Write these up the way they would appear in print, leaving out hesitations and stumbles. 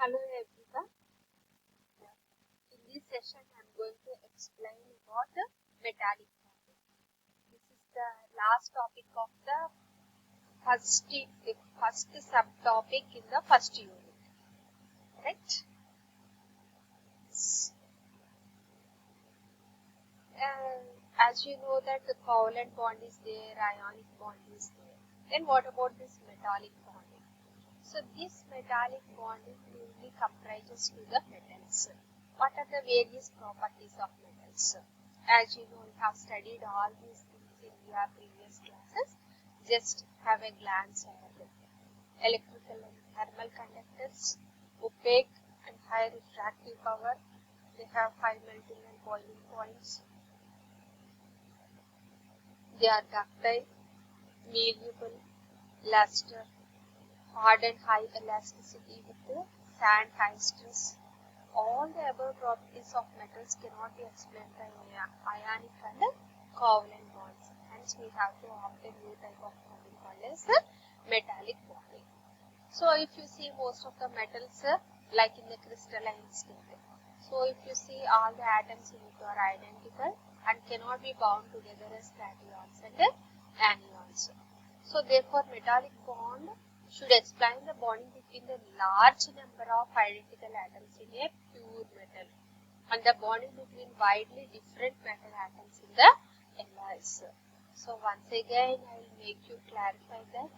Hello everyone. In this session, I am going to explain about the metallic bonding. This is the last topic of the first subtopic in the first unit. Right? As you know that the covalent bond is there, ionic bond is there. Then what about this metallic bonding? So this metallic bonding mainly comprises to the metals. What are the various properties of metals? As you know, we have studied all these things in your previous classes. Just have a glance over them. Electrical and thermal conductors, opaque and high refractive power. They have high melting and boiling points. They are ductile, malleable, luster, hard and high elasticity with the sand high stress. All the above properties of metals cannot be explained by ionic and covalent bonds. Hence, we have to opt a new type of bonding called as metallic bonding. So, if you see most of the metals like in the crystalline state, so if you see all the atoms in it are identical and cannot be bound together as cations and anions. So, therefore, metallic bond should explain the bonding between the large number of identical atoms in a pure metal and the bonding between widely different metal atoms in the alloys. So once again I will make you clarify that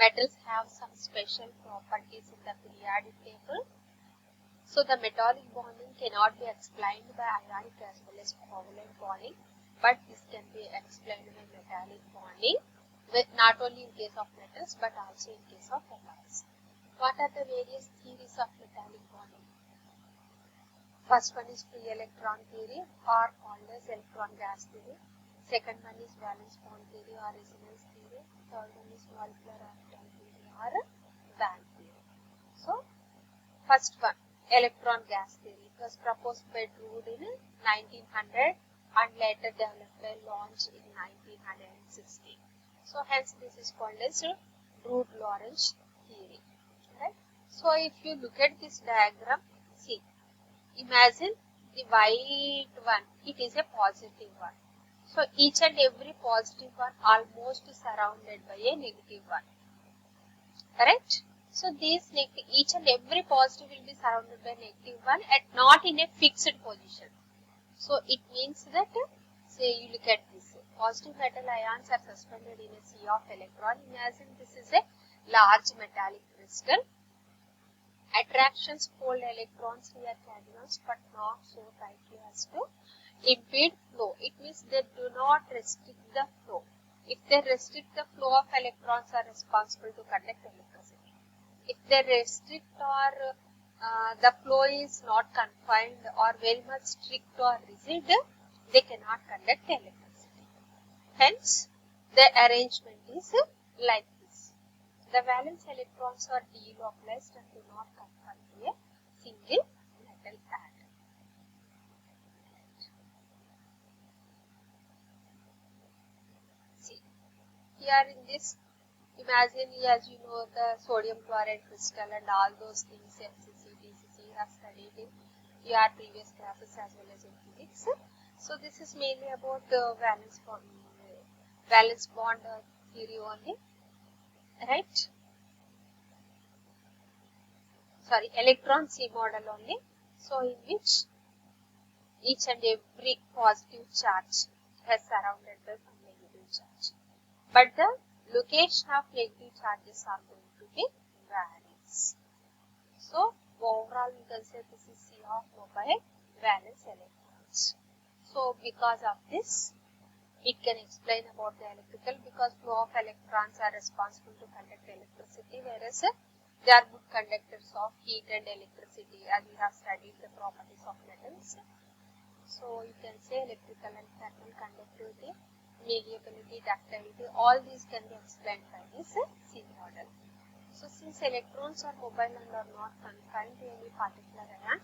metals have some special properties in the periodic table. So the metallic bonding cannot be explained by ionic as well as covalent bonding, but this can be explained by metallic bonding. Not only in case of metals but also in case of alloys. What are the various theories of metallic bonding? First one is free electron theory or called as electron gas theory. Second one is valence bond theory or resonance theory. Third one is molecular orbital theory or band theory. So, first one, electron gas theory. It was proposed by Drude in 1900 and later developed by Lorentz in 1960. So, hence this is called as Drude-Lorentz theory. Right? So, if you look at this diagram, see, imagine the white one, it is a positive one. So, each and every positive one almost surrounded by a negative one. Correct? So, each and every positive will be surrounded by negative one and not in a fixed position. So, it means that, say you look at this, positive metal ions are suspended in a sea of electron. Imagine this is a large metallic crystal. Attractions hold electrons near cations but not so tightly as to impede flow. It means they do not restrict the flow. If they restrict the flow of electrons are responsible to conduct electricity. If they restrict or the flow is not confined or very much strict or rigid, they cannot conduct electricity. Hence, the arrangement is like this. The valence electrons are delocalized and do not confine to a single metal atom. See, here in this, imagine as you know the sodium chloride crystal and all those things, FCC, DCC, you have studied in your previous classes as well as in physics. So, this is mainly about the valence bond theory only, right? Sorry, electron C model only. So, in which each and every positive charge has surrounded by some negative charge. But the location of negative charges are going to be varies. So, overall we can say this is C of mobile valence electrons. So, because of this, it can explain about the electrical because flow of electrons are responsible to conduct electricity, whereas they are good conductors of heat and electricity as we have studied the properties of metals. So, you can say electrical and thermal conductivity, malleability, ductility, all these can be explained by this C model. So, since electrons are mobile and are not confined to any particular ion,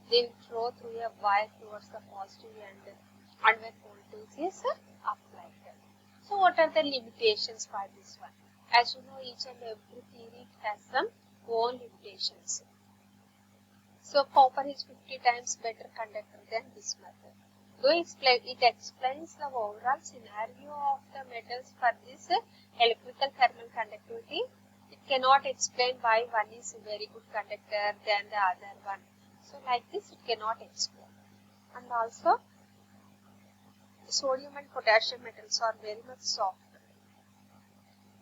they will flow through a wire towards the positive end and when voltage is applied. So, what are the limitations for this one? As you know, each and every theory has some own limitations. So copper is 50 times better conductor than this method. Though it explains the overall scenario of the metals for this electrical thermal conductivity, it cannot explain why one is a very good conductor than the other one. So like this it cannot explain. And also sodium and potassium metals are very much soft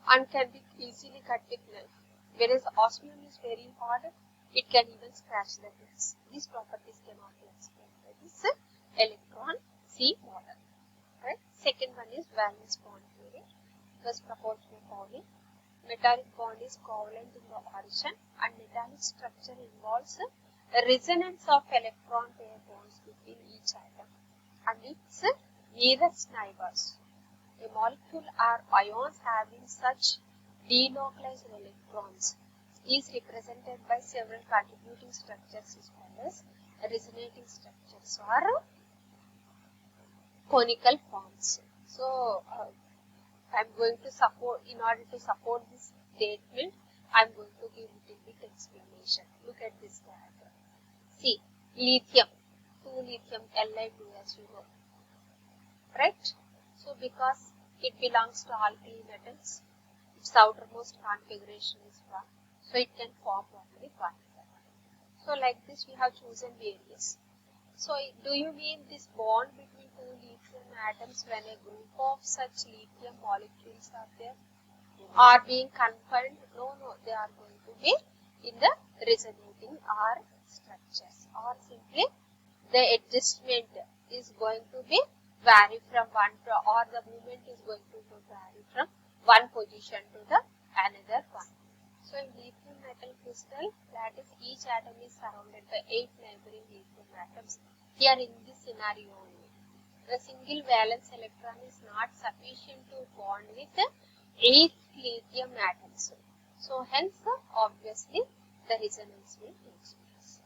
and can be easily cut with knife. Whereas osmium is very hard, it can even scratch the glass. These properties cannot be explained by this electron C model. Right? Second one is valence bond theory. First proposed by Pauling. Metallic bond is covalent in the origin and metallic structure involves a resonance of electron pair bonds between each atom and its nearest neighbors. A molecule or ions having such delocalized electrons is represented by several contributing structures as well as resonating structures or conical forms. So, I am going to support, in order to support this statement, I am going to give a little bit explanation. Look at this diagram. See, lithium, 2 lithium, Li2 as you know, right? So, because it belongs to alkali metals, its outermost configuration is 1. So, it can form only 1. So, like this we have chosen various. So, do you mean this bond between 2 lithium atoms when a group of such lithium molecules are there? Are being confined? No, they are going to be in the resonating R structures, or simply the adjustment is going to be vary from one to, or the movement is going to vary from one position to the another one. So in lithium metal crystal, that is each atom is surrounded by 8 neighboring lithium atoms. Here in this scenario only, the single valence electron is not sufficient to bond with 8 lithium atoms. So hence obviously the resonance will take place.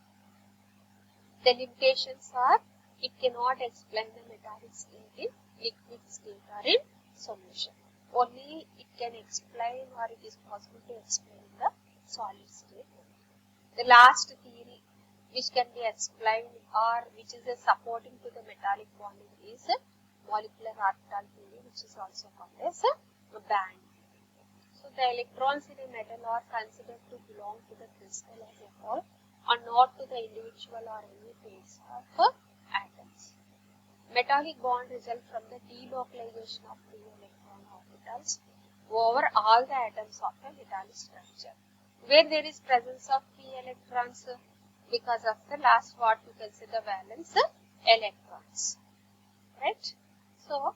The limitations are, it cannot explain the metallic state in liquid state or in solution. Only it can explain, or it is possible to explain the solid state. The last theory which can be explained or which is a supporting to the metallic bonding is molecular orbital theory, which is also called as a band. So the electrons in a metal are considered to belong to the crystal as a whole and not to the individual or any pairs of atoms. Metallic bond results from the delocalization of free electron orbitals over all the atoms of a metallic structure. Where there is presence of free electrons, because of the last what we can say the valence electrons. Right? So,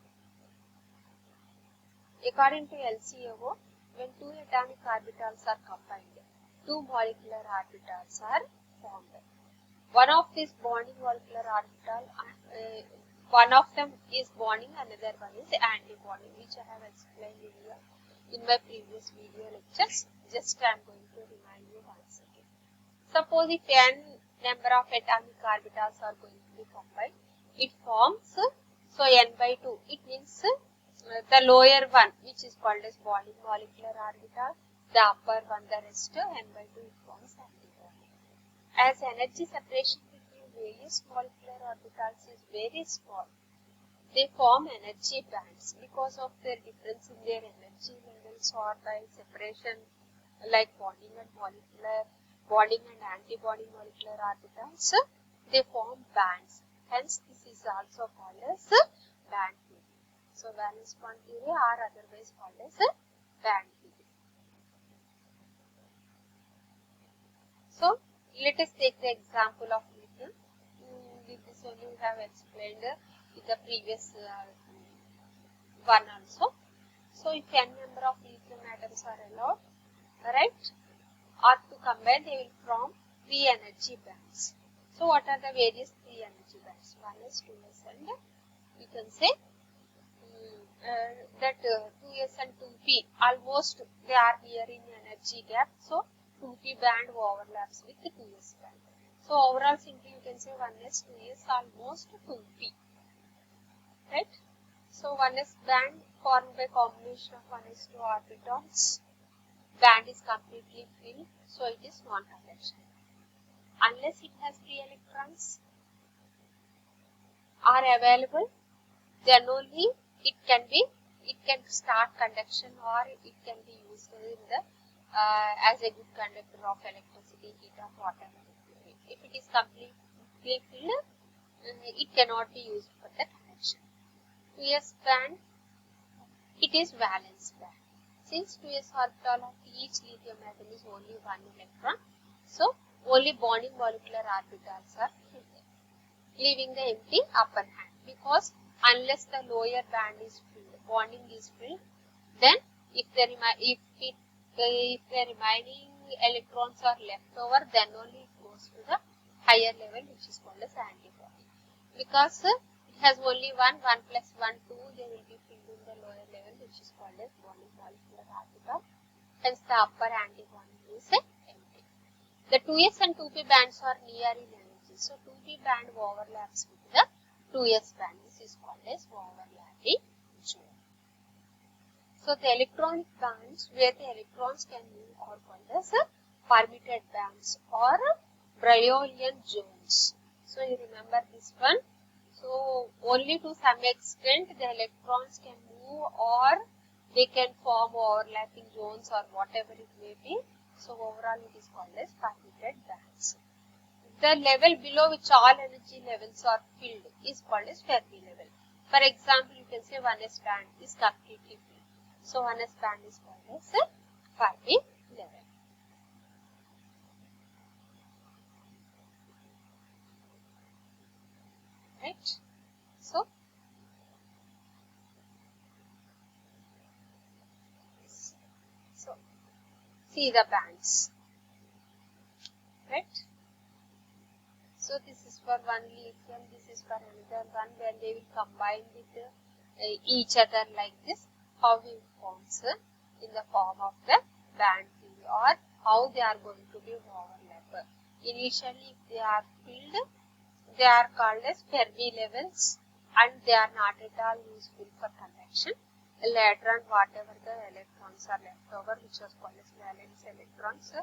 according to LCAO, when 2 atomic orbitals are combined, 2 molecular orbitals are formed. One of these bonding molecular orbital, one of them is bonding, another one is anti-bonding, which I have explained in my previous video lectures. Just I am going to remind you once again. Suppose if n number of atomic orbitals are going to be combined, it forms, so n by 2, it means the lower one, which is called as bonding molecular orbital, the upper one, the rest, n by 2, it forms antibonding. As energy separation between various molecular orbitals is very small, they form energy bands because of their difference in their energy levels, or by separation like bonding and anti-bonding molecular orbitals, they form bands. Hence, this is also called as band theory. So, valence bond theory are otherwise called as band theory. So, let us take the example of lithium. With this only we have explained in the previous one also. So, if n number of lithium atoms are allowed, right, or to combine, they will form 3 energy bands. So, what are the various 3 energy bands? 1s, 2s and you can say that 2s and 2p almost they are near in energy gap. So, 2p band overlaps with the 2s band. So, overall simply you can say 1s, 2s almost 2p. Right? So, 1s band formed by combination of 1s2 orbitals. Band is completely filled, so it is non-conduction. unless it has free electrons are available, then only it can start conduction, or it can be used in the as a good conductor of electricity, heat, or whatever. If it is completely filled, it cannot be used for the conduction. 2s band, it is valence band. Since 2s orbital of each lithium atom is only one electron, so only bonding molecular orbitals are filled, leaving the empty upper hand, because unless the lower band is filled, bonding is filled, then if the remaining electrons are left over, then only it goes to the higher level, which is called as antibody. Because it has only 1 plus 1, 2, they will be filled in the lower level, which is called as bonding molecular orbital. Hence the upper antibody is empty. The 2s and 2p bands are near in energy. So 2p band overlaps with the 2s band. This is called as overlapping zone. So the electronic bands where the electrons can move are called as permitted bands or Brillouin zones. So you remember this one. So only to some extent the electrons can move, or they can form overlapping zones or whatever it may be. So overall it is called as permitted bands. The level below which all energy levels are filled is called as Fermi level. For example, you can say 1s band is completely filled. So 1s band is called as Fermi level. Right? So see the bands. Right? So this is for one lithium, this is for another one, where they will combine with each other like this. How it forms in the form of the band theory, or how they are going to be overlap. Initially, if they are filled, they are called as Fermi levels, and they are not at all useful for conduction. Later on, whatever the electrons are left over, which was called as valence electrons,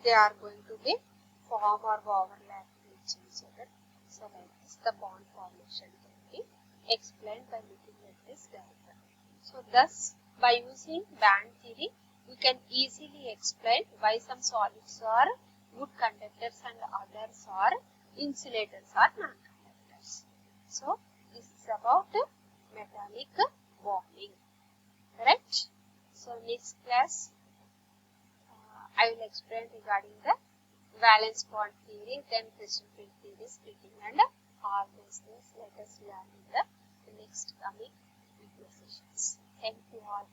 they are going to be form or overlap with each other. So like this, the bond formation can be explained by looking at this diagram. So thus, by using band theory, we can easily explain why some solids are good conductors and others are insulators or non-conductors. So this is about metallic bonding. Correct? So next class, I will explain regarding the valence bond theory, then crystal field theory, splitting, and all those things. Let us learn in the next coming video sessions. Thank you all.